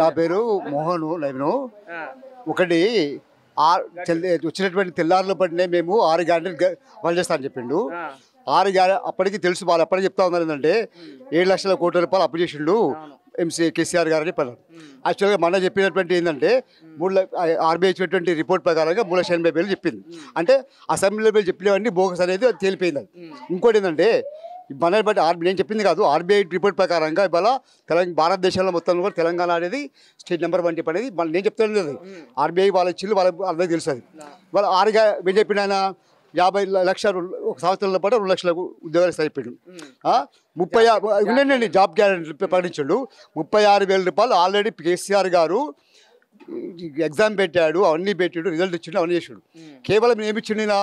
నా పేరు మోహను. నేను ఒకటి వచ్చినటువంటి తెల్లారులో పడినే మేము 6 గంటలు వాళ్ళు చేస్తామని చెప్పిండు. 6 అప్పటికి తెలుసు వాళ్ళు అప్పటికి చెప్తా ఉన్నారు ఏంటంటే 7 లక్షల కోట్ల రూపాయలు అప్పు చేసిండు ఎంసీ కేసీఆర్ గారు అని చెప్పారు. యాక్చువల్గా మన చెప్పినటువంటి ఏంటంటే ఆర్బీఐ ఇచ్చినటువంటి రిపోర్ట్ ప్రకారంగా 3,80,000 చెప్పింది. అంటే అసెంబ్లీలో బిల్లు చెప్పినవన్నీ బోగస్ అనేది తేలిపోయింది. అది ఇంకోటి ఏంటంటే మన బట్టి నేను చెప్పింది కాదు, ఆర్బీఐ రిపోర్ట్ ప్రకారంగా ఇవాళ భారతదేశంలో మొత్తం కూడా తెలంగాణ అనేది స్టేట్ నెంబర్ 1 టిప్ అనేది నేను చెప్తాను లేదు. ఆర్బీఐ వాళ్ళ ఇచ్చిళ్ళు వాళ్ళకి తెలుస్తుంది. వాళ్ళ 6 మేము చెప్పిన ఆయన 50 లక్షలు ఒక సంవత్సరంలో పాటు 2 లక్షల ఉద్యోగాలు ఇస్తాడు. 30 ఉన్నాయండి జాబ్ గ్యారెంటీ ప్రకటించాడు. 36,000 రూపాయలు ఆల్రెడీ కేసీఆర్ గారు ఎగ్జామ్ పెట్టాడు, అవన్నీ పెట్టాడు, రిజల్ట్ ఇచ్చిండు, అవన్నీ చేసాడు. కేవలం ఏమి ఇచ్చిండు,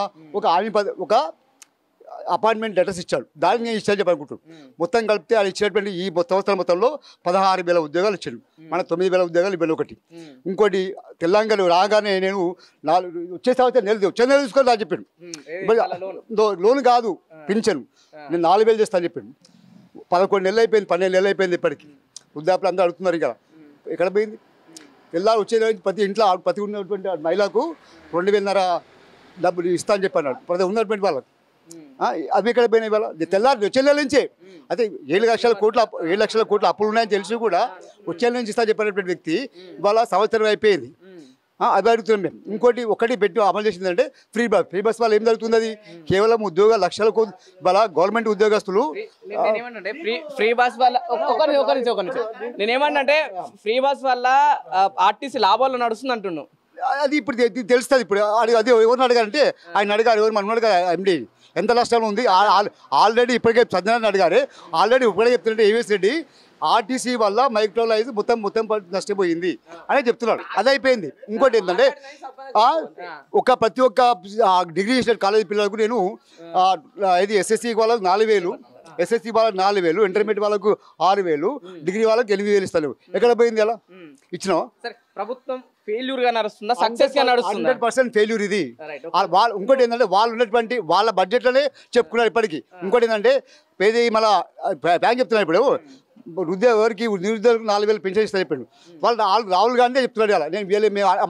ఒక అపాయింట్మెంట్ లెటర్స్ ఇచ్చాడు. దానికి నేను ఇచ్చాను చెప్పనుకుంటున్నాను. మొత్తం కలిపితే అది ఇచ్చినటువంటి ఈ సంవత్సరం మొత్తంలో 16,000 ఉద్యోగాలు ఇచ్చాడు. మన 9,000 ఉద్యోగాలు ఇవ్వాలి. ఒకటి ఇంకోటి తెలంగాణ రాగానే నేను వచ్చే సంవత్సరం వచ్చే నెల తీసుకొని రా చెప్పాడు. లోన్ కాదు పింఛను నేను 4,000 చేస్తాను చెప్పాడు. 11 నెలలు అయిపోయింది, 12 నెలలు అయిపోయింది. ఇప్పటికి వృద్ధాపులు అందరూ అడుగుతున్నారు. ఇంకా ఎక్కడ పోయింది? తెల్లారు వచ్చే ప్రతి ఇంట్లో ప్రతి ఉన్నటువంటి మహిళకు 2,500 డబ్బులు ఇస్తా అని చెప్పన్నాడు. ప్రతి ఉన్నటువంటి వాళ్ళకు అవి ఎక్కడ పోయినాయి? ఇవాళ తెల్లారి వచ్చే నెల నుంచే అయితే 7 లక్షల కోట్ల అప్పులు ఉన్నాయని తెలిసి కూడా వచ్చే నెల నుంచి ఇస్తా చెప్పినటువంటి వ్యక్తి ఇవాళ సంవత్సరం అయిపోయింది. అవి అడుగుతున్నాం మేము. ఇంకోటి ఒకటి పెట్టి అమలు చేసిందంటే ఫ్రీ బస్ వల్ల ఏం జరుగుతుంది? అది కేవలం ఉద్యోగాలు లక్షలకు ఇవాళ గవర్నమెంట్ ఉద్యోగస్తులు ఫ్రీ బస్ వల్ల నేనేమంటే ఫ్రీ బస్ వల్ల ఆర్టీసీ లాభాలు నడుస్తుంది అంటున్నాను. అది ఇప్పుడు తెలుస్తుంది. ఇప్పుడు అది ఎవరిని అడగారంటే ఆయన అడిగారు, ఎవరు మనం అడగారు ఎండి ఎంత నష్టం ఉంది ఆల్రెడీ ఇప్పటికే సజ్జనాన్ని అడిగారు. ఆల్రెడీ ఇప్పటికే చెప్తుంటే ఏవిఎస్ రెడ్డి ఆర్టీసీ వల్ల మైక్రోలైజ్ మొత్తం నష్టపోయింది అని చెప్తున్నాడు. అది అయిపోయింది. ఇంకోటి ఏంటంటే ప్రతి ఒక్క డిగ్రీ కాలేజీ పిల్లలకు నేను ఇది ఎస్ఎస్సి వాళ్ళకు 4,000, ఎస్ఎస్సి వాళ్ళకి 4,000, ఇంటర్మీడియట్ వాళ్ళకు 6,000, డిగ్రీ వాళ్ళకి 8,000 ఇస్తాను. ఎక్కడ పోయింది? అలా ఇచ్చినావు. ప్రభుత్వం ఫెయిల్యూర్ గా నడుస్తుందా, సక్సెస్ గా నడుస్తుందా? 100% ఫెయిల్యూర్ ఇది. ఇంకోటి ఏంటంటే వాళ్ళు ఉన్నటువంటి వాళ్ళ బడ్జెట్లోనే చెప్పుకున్నారు ఇప్పటికీ. ఇంకోటి ఏంటంటే మన బ్యాంక్ చెప్తున్నారు ఇప్పుడు ఎవరికి నిరుద్యోగులకు 4,000 పెన్షన్ ఇస్తా చెప్పాడు. వాళ్ళు రాహుల్ గాంధీ చెప్తున్నాడు. అలా నేను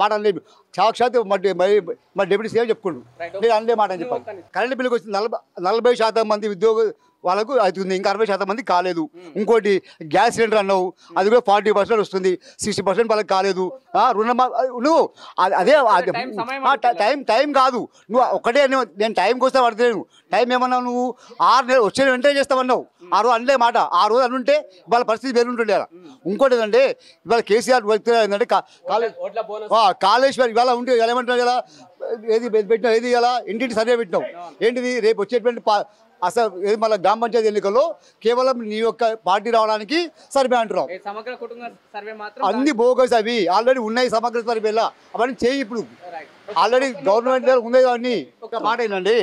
మాట అనలేదు. సాక్షాత్ మా డిప్యూటీ సీఎం చెప్పుకుంటు నేను అనే మాట అని చెప్పాను. కరెంట్ బిల్లుకి వచ్చింది 40% మంది ఉద్యోగ వాళ్ళకు అవుతుంది, ఇంకా 60% మంది కాలేదు. ఇంకోటి గ్యాస్ సిలిండర్ అన్నావు, అది కూడా 40% వస్తుంది, 60% వాళ్ళకి కాలేదు. నువ్వు అదే టైం కాదు. నువ్వు ఒకటే నేను టైంకి వస్తే పడతలేను. టైం ఏమన్నావు నువ్వు? 6 నెలలు వచ్చే వెంటనే చేస్తామన్నావు. ఆ రోజు అనలే మాట. ఆ రోజు అనుంటే వాళ్ళ పరిస్థితి వేరుంటుండే. అలా ఇంకోటి ఏంటంటే ఇవాళ కేసీఆర్ ఏంటంటే కాళేశ్వరం ఇవాళ ఉంటే ఎలా ఏమంటున్నావు కదా, ఏది పెట్టినావు, ఏది ఇలా ఇంటింటి సర్వే పెట్టినావు. ఏంటిది రేపు వచ్చేటువంటి అసలు మళ్ళీ గ్రామ పంచాయతీ ఎన్నికల్లో కేవలం నీ యొక్క పార్టీ రావడానికి సర్వే అంటున్నావు. అన్ని బోగస్ అవి ఆల్రెడీ ఉన్నాయి. సమగ్ర సర్వేలా అవన్నీ చేయి. ఇప్పుడు ఆల్రెడీ గవర్నమెంట్ ఉన్నాయి. అవన్నీ ఒక మాట ఏంటండి,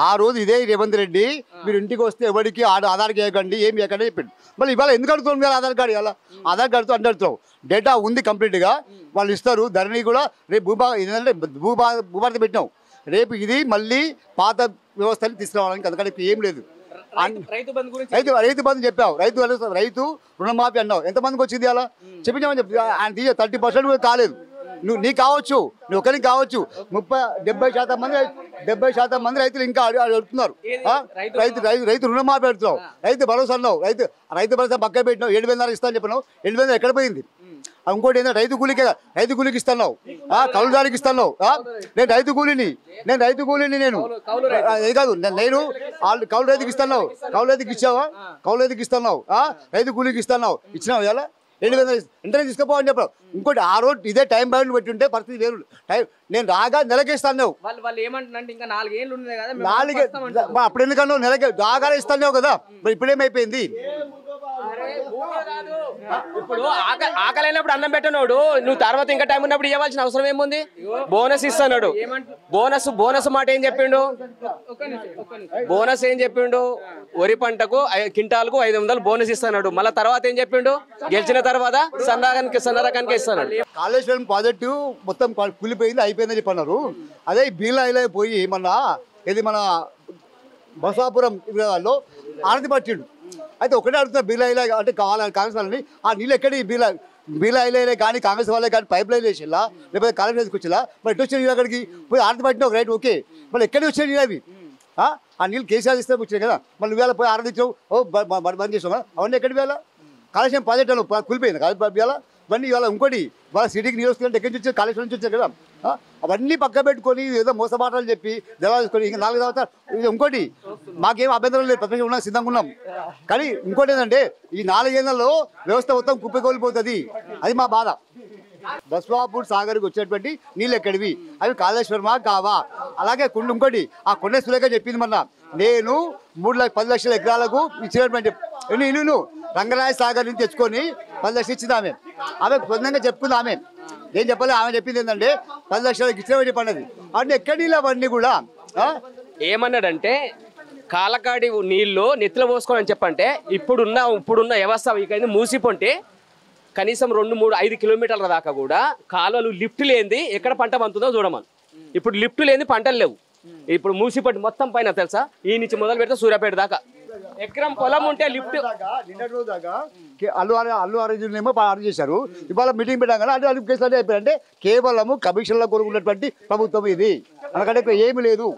ఆ రోజు ఇదే రేవంత్ రెడ్డి మీరు ఇంటికి వస్తే ఎవరికి ఆధార్ చేయకండి, ఏం చేయకండి చెప్పిండు. మళ్ళీ ఇవాళ ఎందుకు అడుగుతుంది కదా ఆధార్ కార్డు? ఇలా ఆధార్ కార్డుతో అంటే అడుగుతావు. డేటా ఉంది కంప్లీట్గా, వాళ్ళు ఇస్తారు. ధరణి కూడా రేపు ఏంటంటే భూభారతి పెట్టినావు. రేపు ఇది మళ్ళీ పాత వ్యవస్థని తీసుకురావడానికి అందుకని ఏం లేదు. రైతు బంధు చెప్పావు, రైతు రుణమాఫీ అన్నావు. ఎంతమందికి వచ్చింది? అలా చెప్పించామని చెప్పి ఆయన 30% కాలేదు. నీకు కావచ్చు, నువ్వు ఒకరికి కావచ్చు. 70% మంది రైతులు ఇంకా అడుగుతున్నారు. రైతు రుణమాఫీ అడుగుతున్నావు, రైతు భరోసా అన్నావు. రైతు భరోసా పక్క పెట్టినావు. 7,000 ఇస్తాను చెప్పినావు. 7,000 ఎక్కడ పోయింది? ఇంకోటి ఏంటంటే రైతు కూలికి ఇస్తున్నావు, కౌలుదారికి ఇస్తున్నావు. నేను రైతు కూలిని నేను కాదు, నేను కౌలు రైతుకి ఇస్తున్నావు. కౌలు రైతుకి ఇచ్చావా? కౌలు రైతుకి ఇస్తున్నావు, రైతు కూలికి ఇస్తున్నావు. ఇచ్చినావు. ఎలా 7,000 వెంటనే తీసుకుపోవని చెప్పావు. ఇంకోటి ఆ రోజు ఇదే టైం బౌండ్ పెట్టి ఉంటే పరిస్థితి వేరు. టైం నేను రాగా నెలకేస్తాను. వాళ్ళు ఏమంటున్నారంటే ఇంకా 4 ఏళ్ళు ఉన్నాయి కదా, 4 అప్పుడు ఎందుకన్నా నెలకి రాగానే ఇస్తాను కదా. మరి ఇప్పుడేమైపోయింది? ఇప్పుడు ఆకలైనప్పుడు అన్నం పెట్టనోడు నువ్వు తర్వాత ఇంకా టైం ఉన్నప్పుడు ఇవ్వాల్సిన అవసరం ఏముంది? బోనస్ ఇస్తున్నాడు. బోనస్ మాట ఏం చెప్పిండు? బోనస్ ఏం చెప్పిండు? వరి పంటకు కింటాలకు 500 బోనస్ ఇస్తున్నాడు. మళ్ళీ తర్వాత ఏం చెప్పిండు? గెలిచిన తర్వాత సన్న రకానికి ఇస్తున్నాడు. కాళేశ్వరం ప్రాజెక్టు మొత్తం కూలిపోయింది, అయిపోయిందని చెప్పన్నారు. అదే బీలా పోయి మన బసాపురం లో ఆరతి పట్టిండు. అయితే ఒకటే అడుగుతున్నా, బీలా అంటే కావాలని కాంగ్రెస్ వాళ్ళని ఆ నీళ్ళు ఎక్కడి బీలా మీలో అయినా కానీ కాంగ్రెస్ వాళ్ళే కానీ పైప్ లైన్ వేసిల్లా లేకపోతే కాలేజ్ తీసుకొచ్చిలా మరి ఎటు వచ్చాయి అక్కడికి పోయి ఆరతి పట్టిన ఒక రైట్ ఓకే మళ్ళీ ఎక్కడికి వచ్చాయి అవి ఆ నీళ్ళు కేసీఆర్ ఇస్తే వచ్చినాయి కదా మళ్ళీ వేళ పోయి ఆరతిచ్చావు బంద్ చేసాం అవన్నీ ఎక్కడి వేళ కాళేశ్వరం ప్రాజెక్ట్ కూలిపోయింది కాదు వేళ ఇవన్నీ ఇవాళ ఇంకోటి వాళ్ళ సిటీకి నీళ్ళు వస్తుందంటే ఎక్కడి నుంచి వచ్చారు కాళేశ్వరం నుంచి వచ్చారు కదా అవన్నీ పక్క పెట్టుకొని ఏదో మోసమాటలు చెప్పి జవాబుకొని ఇంకా 4 తర్వాత ఇంకోటి మాకేం అభ్యంతరం లేదు ప్రతిపక్షం ఉన్నాం సిద్ధంగా ఉన్నాం కానీ ఇంకోటి ఏంటంటే ఈ 4 ఏళ్లలో వ్యవస్థ మొత్తం కుప్పకోల్పోతుంది అది మా బాధ బస్వాపూర్ సాగర్కి వచ్చేటువంటి నీళ్ళు ఎక్కడివి అవి కాళేశ్వరమా కావా అలాగే ఇంకోటి ఆ కొండ సులేఖ చెప్పింది మొన్న నేను 10 లక్షల ఎకరాలకు ఇచ్చినటువంటి నేను రంగరాయ సాగర్ నుంచి తెచ్చుకొని 10 లక్షలు ఇచ్చింది ఆమె సొంతంగా చెప్పుకుంది ఆమె ఏం చెప్పాలి ఆమె చెప్పింది ఏంటంటే 10 లక్షలకు ఇచ్చినవి చెప్పండి అంటే ఎక్కడి నీళ్ళు అవన్నీ కూడా ఏమన్నాడంటే కాలకాడి నీళ్ళు నెత్తిలో పోసుకోవాలని చెప్పంటే ఇప్పుడున్న వ్యవస్థ ఇక మూసిపోంటే కనీసం 2, 3, 5 కిలోమీటర్ల దాకా కూడా కాలువలు లిఫ్ట్ లేనిది ఎక్కడ పంట పంతుందో చూడమని ఇప్పుడు లిఫ్ట్ లేని పంటలు లేవు ఇప్పుడు మూసిపట్టి మొత్తం పైన తెలుసా ఈ నుంచి మొదలు పెడితే సూర్యాపేట దాకా ఎకరం పొలం ఉంటే లిఫ్ట్ అల్లు అర్జున్ ఏమో ఆర్డర్ చేశారు ఇవాళ మీటింగ్ పెట్టాం కదా అంటే కేసులు అయిపోయారంటే కేవలము కమిషన్ల కొరకు ఉన్నటువంటి ప్రభుత్వం ఇది అనకంటే ఏమీ లేదు